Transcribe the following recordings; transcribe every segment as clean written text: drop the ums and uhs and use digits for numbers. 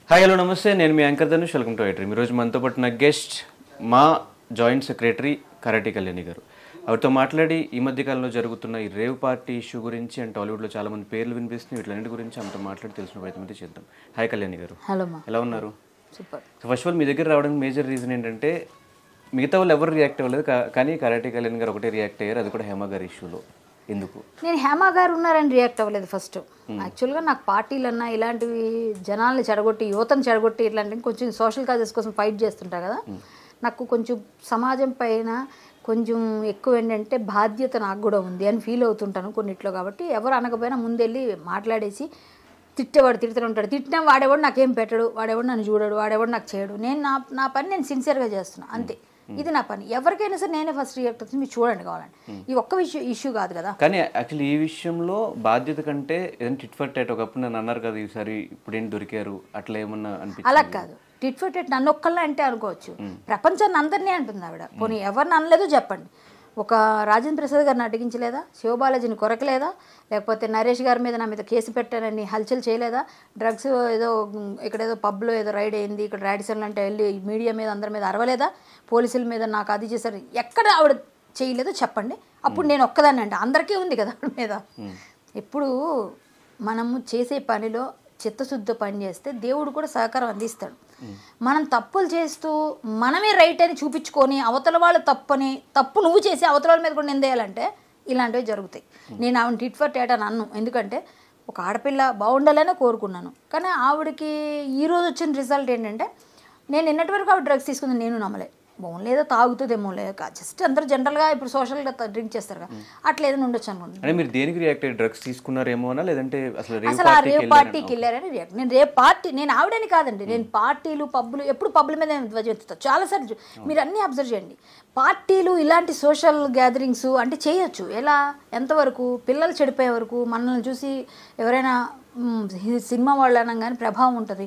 Hi hello నమస్తే, నేను మీ anchor Dhanush. Welcome to iDream. ఈరోజు మనతో పాటు నా గెస్ట్ మా జాయింట్ సెక్రటరీ కరాటి కళ్యాణి గారు. ఆవిడతో మాట్లాడి ఈ మధ్యకాలంలో జరుగుతున్న ఈ రేవ్ పార్టీ ఇష్యూ గురించి అండ్ టాలీవుడ్లో చాలా మంది పేర్లు వినిపిస్తున్నాయి, వీటిలన్నిటి గురించి ఆమెతో మాట్లాడి తెలిసిన ప్రయత్నం అయితే చేద్దాం. హాయ్ కళ్యాణి గారు, హలో ఎలా ఉన్నారు? సూపర్. ఫస్ట్ ఆఫ్ ఆల్ మీ దగ్గర రావడానికి మేజర్ రీజన్ ఏంటంటే మిగతా వాళ్ళు ఎవరు రియాక్ట్ అవ్వలేదు, కానీ కరాటి కళ్యాణి గారు ఒకటే రియాక్ట్ అయ్యారు, అది కూడా హేమ గారి ఇష్యూలో. ఎందుకు? నేను హేమ గారు ఉన్నారని రియాక్ట్ అవ్వలేదు. ఫస్ట్ యాక్చువల్గా నాకు పార్టీలన్నా ఇలాంటివి జనాల్ని చెడగొట్టి యువతను చెడగొట్టి ఇట్లాంటివి కొంచెం సోషల్ కాజెస్ కోసం ఫైట్ చేస్తుంటా కదా, నాకు కొంచెం సమాజం పైన కొంచెం ఎక్కువ ఏంటంటే బాధ్యత నాకు కూడా ఉంది అని ఫీల్ అవుతుంటాను కొన్నిట్లో. కాబట్టి ఎవరు అనకపోయినా ముందెళ్ళి మాట్లాడేసి తిట్టేవాడు తిడుతూనే ఉంటాడు. తిట్టినా వాడేవాడు నాకేం పెట్టడు, వాడేవాడు నన్ను చూడడు, వాడేవాడు నాకు చేయడు. నేను నా పని నేను సిన్సియర్గా చేస్తున్నాను అంతే. ఇది నా పని. ఎవరికైనా సరే నేనే ఫస్ట్ రియాక్ట్ అవుతుంది. మీరు చూడండి కావాలండి, ఈ ఒక్క ఇష్యూ కాదు కదా. కానీ యాక్చువల్లీ ఈ విషయంలో బాధ్యత కంటే ఏదైనా టిట్ ఫర్ టాట్ ఒకప్పుడు నన్ను అన్నారు కదా, ఈసారి ఇప్పుడు ఏంటి దొరికారు అట్లా ఏమన్నా అనిపించింది? అలా కాదు, టిట్ ఫర్ టాట్ నన్ను ఒక్కళ్ళ అంటే అనుకోవచ్చు, ప్రపంచాన్ని అందరినీ అంటుంది ఆవిడ. పోనీ ఎవరిని అనలేదో చెప్పండి. ఒక రాజేంద్ర ప్రసాద్ గారిని అడిగించలేదా, శివబాలాజీని కొరకలేదా, లేకపోతే నరేష్ గారి మీద నా మీద కేసు పెట్టారని హల్చల్ చేయలేదా, డ్రగ్స్ ఏదో ఇక్కడేదో పబ్లో ఏదో రైడ్ అయింది, ఇక్కడ రాడిసన్లు అంటే వెళ్ళి మీడియా మీద అందరి మీద అరవలేదా, పోలీసుల మీద నాకు అది చేశారు, ఎక్కడ ఆవిడ చేయలేదో చెప్పండి. అప్పుడు నేను ఒక్కదాన్ని అంటే అందరికీ ఉంది కదా ఆవిడ మీద. ఎప్పుడు మనము చేసే పనిలో చిత్తశుద్ధ పని చేస్తే దేవుడు కూడా సహకారం అందిస్తాడు. మనం తప్పులు చేస్తూ మనమే రైట్ అని చూపించుకొని అవతల వాళ్ళు తప్పు నువ్వు చేసి అవతల వాళ్ళ మీద కూడా నిందేయాలంటే ఇలాంటివి జరుగుతాయి. నేను ఆవిడ టిట్ ఫర్ టాట్ అని అన్ను, ఎందుకంటే ఒక ఆడపిల్ల బాగుండాలనే కోరుకున్నాను. కానీ ఆవిడకి ఈరోజు వచ్చిన రిజల్ట్ ఏంటంటే, నేను నిన్నటి వరకు ఆవిడ డ్రగ్స్ తీసుకుంది నేను నమ్మలే. బాగుండేదో తాగుతుందేమో లేక జస్ట్ అందరూ జనరల్గా ఇప్పుడు సోషల్గా డ్రింక్ చేస్తారు కదా, అట్లా ఏదైనా ఉండొచ్చు అనుకుంటున్నాను. అంటే మీరు దేనికి రియాక్ట్ అయ్యి డ్రగ్స్ తీసుకున్నారేమో అనా, లేదంటే అసలు ఆ రేవ్ పార్టీకి వెళ్ళారని రియాక్ట్. నేను రేవ్ పార్టీ నేను ఆవిడని కాదండి, నేను పార్టీలు పబ్బులు ఎప్పుడు పబ్బుల మీద ధ్వజెత్తుతాను చాలాసార్లు. మీరు అన్నీ అబ్జర్వ్ చేయండి. పార్టీలు ఇలాంటి సోషల్ గ్యాదరింగ్స్ అంటే చేయొచ్చు. ఎలా, ఎంతవరకు? పిల్లలు చెడిపోయే వరకు. మనల్ని చూసి ఎవరైనా సినిమా వాళ్ళు అనగానే ప్రభావం ఉంటుంది,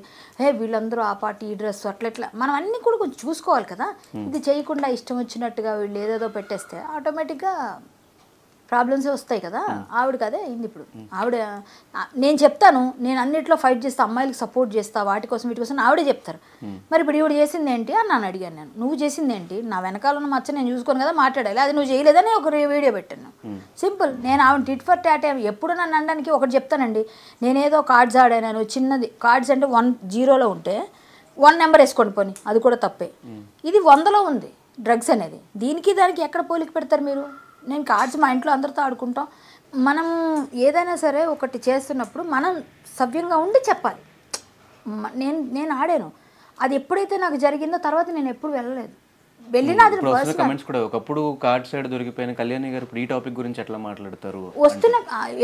వీళ్ళందరూ ఆ పార్టీ ఈ డ్రెస్ అట్లా మనం అన్నీ కూడా కొంచెం చూసుకోవాలి కదా. ఇది చేయకుండా ఇష్టం వచ్చినట్టుగా వీళ్ళు ఏదేదో పెట్టేస్తే ఆటోమేటిక్గా ప్రాబ్లమ్స్ వస్తాయి కదా. ఆవిడకి అదే అయింది ఇప్పుడు. ఆవిడ నేను చెప్తాను, నేను అన్నిట్లో ఫైట్ చేస్తా, అమ్మాయిలకు సపోర్ట్ చేస్తా, వాటి కోసం వీటి కోసం ఆవిడే చెప్తారు. మరి ఇప్పుడు ఈవిడ చేసింది ఏంటి అని నన్ను అడిగాను. నేను నువ్వు చేసింది ఏంటి, నా వెనకాల ఉన్న మచ్చ నేను చూసుకోను కదా మాట్లాడాలి, అది నువ్వు చేయలేదని ఒక వీడియో పెట్టాను. సింపుల్. నేను ఆవిడ టిట్ ఫర్ టాట్ ఎప్పుడు నన్ను అనడానికి ఒకటి చెప్తానండి, నేనేదో కార్డ్స్ ఆడాను చిన్నది. కార్డ్స్ అంటే 1-0 ఉంటే 1 నెంబర్ వేసుకోండి పోనీ, అది కూడా తప్పే. ఇది 100లో ఉంది డ్రగ్స్ అనేది. దీనికి దానికి ఎక్కడ పోలిక పెడతారు మీరు? నేను కార్డ్స్ మా ఇంట్లో అందరితో ఆడుకుంటాం. మనం ఏదైనా సరే ఒకటి చేస్తున్నప్పుడు మనం సవ్యంగా ఉండి చెప్పాలి. నేను ఆడాను, అది ఎప్పుడైతే నాకు జరిగిందో తర్వాత నేను ఎప్పుడు వెళ్ళలేదు. వెళ్ళినా అది కమెంట్స్ కూడా ఒకప్పుడు కార్డ్ సైడ్ దొరికిపోయిన కళ్యాణి గారు ఇప్పుడు ఈ టాపిక్ గురించి ఎట్లా మాట్లాడతారు? వస్తున్న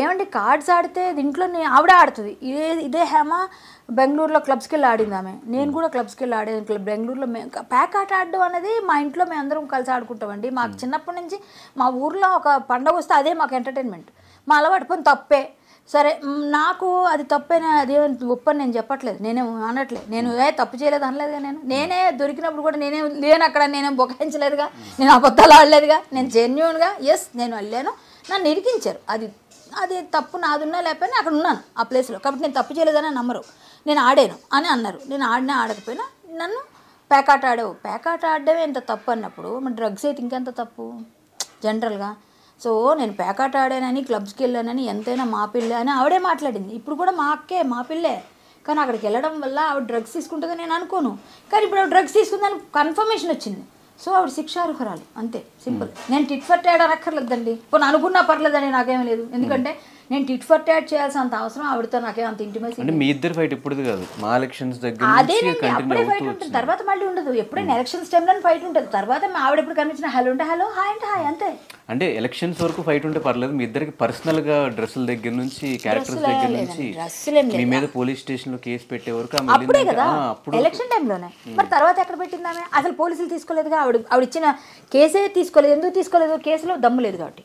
ఏమండి, కార్డ్స్ ఆడితే ఇంట్లో ఆవిడ ఆడుతుంది. ఇదే హేమ బెంగళూరులో క్లబ్స్కి వెళ్ళి ఆడింది ఆమె. నేను కూడా క్లబ్స్కి వెళ్ళి ఆడేది. బెంగళూరులో ప్యాక్ ఆట ఆడడం అనేది మా ఇంట్లో మేము అందరం కలిసి ఆడుకుంటామండి. మాకు చిన్నప్పటి నుంచి మా ఊర్లో ఒక పండగ వస్తే అదే మాకు ఎంటర్టైన్మెంట్. మా అలవాటు పని తప్పే సరే, నాకు అది తప్పైనా అదే ఒప్పని నేను చెప్పట్లేదు, నేనేం అనట్లేదు. నేను తప్పు చేయలేదు అనలేదుగా. నేనే దొరికినప్పుడు కూడా నేనేం లేను అక్కడ, నేనేం బొకాయించలేదుగా, నేను అబద్ధాలు ఆడలేదుగా, నేను జెన్యూన్గా నేను వెళ్ళాను, నన్ను ఇరికించారు. అది తప్పు నాదున్నా లేకపోయినా అక్కడ ఉన్నాను ఆ ప్లేస్లో, కాబట్టి నేను తప్పు చేయలేదని నమ్మరు. నేను ఆడాను అని అన్నారు. నేను ఆడినా ఆడకపోయినా నన్ను ప్యాకాట ఆడావు, ప్యాకాట ఆడడమే ఎంత తప్పు అన్నప్పుడు మరి డ్రగ్స్ అయితే ఇంకెంత తప్పు జనరల్గా. సో నేను ప్యాకాట ఆడానని క్లబ్స్కి వెళ్ళానని ఎంతైనా మా పిల్లే అని ఆవిడే మాట్లాడింది. ఇప్పుడు కూడా మా అక్కే మా పిల్లే, కానీ అక్కడికి వెళ్ళడం వల్ల ఆవిడ డ్రగ్స్ తీసుకుంటుందని నేను అనుకోను. కానీ ఇప్పుడు ఆవిడ డ్రగ్స్ తీసుకుందని కన్ఫర్మేషన్ వచ్చింది. సో ఆవిడ శిక్షార్హురాలు అంతే, సింపుల్. నేను టిట్ ఫర్ టాట్ అనక్కర్లేదండి, పోనీ అనుకున్నా పర్లేదండి, నాకేమీ లేదు. ఎందుకంటే నేను టిట్ ఫర్ టాట్ చేయాల్సినంత అవసరం ఆవిడతో నాకేం అంత ఇంటిమేసి. అంటే మీ ఇద్దరు ఫైట్ ఇప్పుడు కాదు, మా ఎలక్షన్స్ దగ్గర అదేనండి, అప్పుడే ఫైట్ ఉంటుంది, తర్వాత మళ్ళీ ఉండదు. ఎప్పుడైనా ఎలక్షన్స్ టైంలో ఫైట్ ఉంటుంది, తర్వాత ఆవిడ ఎప్పుడు కనిపించిన హలో అంటే హలో, హాయ్ అంటే హాయ్, అంతే. అంటే ఎలక్షన్స్ వరకు ఫైట్ ఉంటే పర్లేదు, మీ ఇద్దరికి పర్సనల్ గా డ్రెస్సుల దగ్గర నుంచి క్యారెక్టర్స్ దగ్గర నుంచి మీ మీద పోలీస్ స్టేషన్ లో కేసు పెట్టే వరకు అప్పుడే కదా, ఎలక్షన్ టైంలోనే. మరి తర్వాత ఎక్కడ పెట్టింది ఆమె? అసలు పోలీసులు తీసుకోలేదుగా, ఆవిడ ఇచ్చిన కేసే తీసుకోలేదు. ఎందుకు తీసుకోలేదు? కేసులో దమ్ము లేదు కాబట్టి.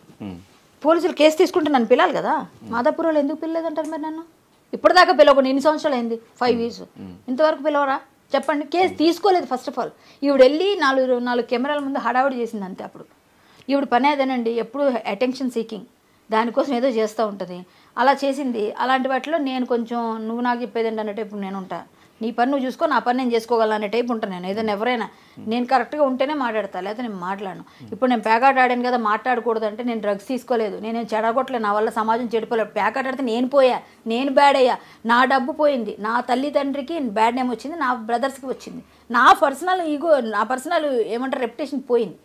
పోలీసులు కేసు తీసుకుంటే నన్ను పిలాలి కదా. మాదాపూర్లో ఎందుకు పిల్లలేదంటారు మరి నన్ను? ఇప్పటిదాకా పిలవకుండా ఎన్ని సంవత్సరాలు అయింది? 5 years. ఇంతవరకు పిలవరా చెప్పండి? కేసు తీసుకోలేదు ఫస్ట్ ఆఫ్ ఆల్. ఈవిడ వెళ్ళి 4 కెమెరాల ముందు హడావుడి చేసింది అంతే. అప్పుడు ఈవిడ పని అదేనండి, ఎప్పుడు అటెన్షన్ సీకింగ్, దానికోసం ఏదో చేస్తూ ఉంటుంది. అలా చేసింది. అలాంటి వాటిలో నేను కొంచెం నువ్వు నాకు చెప్పేది ఏంటన్నట్టు ఇప్పుడు నేను ఉంటా. నీ పని నువ్వు చూసుకో, నా పని నేను చేసుకోగలను అనే టైప్ ఉంటాను నేను. ఏదైనా ఎవరైనా నేను కరెక్ట్గా ఉంటేనే మాట్లాడతాను, లేకపోతే నేను మాట్లాడను. ఇప్పుడు నేను ప్యాకాట్ ఆడాను కదా, మాట్లాడకూడదు అంటే నేను డ్రగ్స్ తీసుకోలేదు, నేనేం చెడగొట్టలేదు, నా వల్ల సమాజం చెడిపోలేదు. ప్యాకాట్ ఆడితే నేను పోయా, నేను బ్యాడ్ అయ్యా, నా డబ్బు పోయింది, నా తల్లిదండ్రికి బ్యాడ్ నేమ్ వచ్చింది, నా బ్రదర్స్కి వచ్చింది, నా పర్సనల్ ఈగో, నా పర్సనల్ ఏమంటారు రెప్యుటేషన్ పోయింది.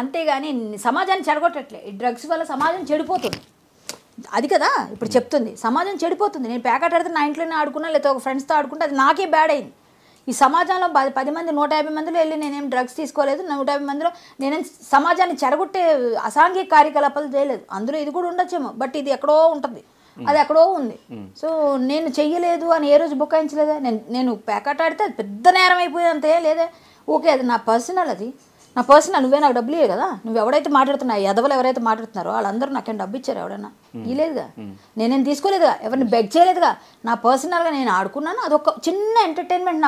అంతేగాని సమాజాన్ని చెడగొట్టట్లే. ఈ డ్రగ్స్ వల్ల సమాజం చెడిపోతుంది, అది కదా ఇప్పుడు చెప్తుంది. సమాజం చెడిపోతుంది. నేను ప్యాకెట్ ఆడితే నా ఇంట్లోనే ఆడుకున్నా, లేకపోతే ఒక ఫ్రెండ్స్తో ఆడుకుంటే అది నాకే బ్యాడ్ అయింది. ఈ సమాజంలో 10 మంది 150 మందిలో వెళ్ళి నేనేం డ్రగ్స్ తీసుకోలేదు, 150 మందిలో నేనేం సమాజాన్ని చెడగొట్టే అసాంఘిక కార్యకలాపాలు చేయలేదు. అందులో ఇది కూడా ఉండొచ్చేమో, బట్ ఇది ఎక్కడో ఉంటుంది, అది ఎక్కడో ఉంది. సో నేను చెయ్యలేదు అని ఏ రోజు బుకాయించలేదా? నేను ప్యాకెట్ ఆడితే అది పెద్ద నేరం అయిపోయింది అంతే లేదా? ఓకే, అది నా పర్సనల్, అది నా పర్సనల్. నువ్వే నాకు డబ్బులు ఇవ్వవు కదా. నువ్వు ఎవరైతే మాట్లాడుతున్నావు, ఎదవలు ఎవరైతే మాట్లాడుతున్నారో వాళ్ళందరూ నాకేం డబ్బు ఇచ్చారు? ఎవడన్నా ఇవ్వలేదుగా, నేనేం తీసుకోలేదుగా, ఎవరిని బెగ్ చేయలేదుగా. నా పర్సనల్గా నేను ఆడుకున్నాను, అదొక చిన్న ఎంటర్టైన్మెంట్.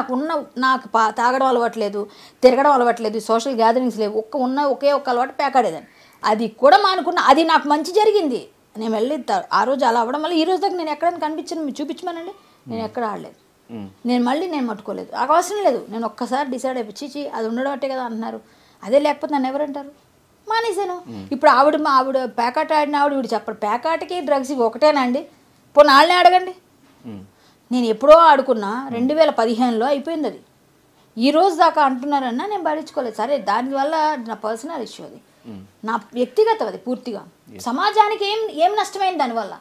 నాకు తాగడం అలవాట్లేదు, తిరగడం అలవాట్లేదు, సోషల్ గ్యాదరింగ్స్ లేవు, ఒకే ఒక్క అలవాటు ప్యాకాడేదాన్ని. అది కూడా మానుకున్నా, అది నాకు మంచి జరిగింది. నేను వెళ్ళి ఆ రోజు అలా అవ్వడం వల్ల ఈ రోజు దాకా నేను ఎక్కడైనా కనిపించాను, మీరు చూపించమనండి, నేను ఎక్కడ ఆడలేదు. నేను మట్టుకోలేదు, నాకు అవసరం లేదు. నేను ఒక్కసారి డిసైడ్ అయిపోయి అది ఉండడం అంటే కదా అంటున్నారు, అదే లేకపోతే నన్ను ఎవరంటారు? మానేసాను. ఇప్పుడు ఆవిడ ప్యాకాట్ ఆడిన వీడు చెప్పడు, ప్యాకాట్కి డ్రగ్స్కి ఒకటేనా అండి? ఇప్పుడు నాళ్ళనే అడగండి. నేను ఎప్పుడో ఆడుకున్నా, 2015లో అయిపోయింది అది. ఈ రోజు దాకా అంటున్నారన్నా నేను భరించుకోలేదు. సరే, దానివల్ల నా పర్సనల్ ఇష్యూ, అది నా వ్యక్తిగతం, అది పూర్తిగా. సమాజానికి ఏం నష్టమైంది దానివల్ల?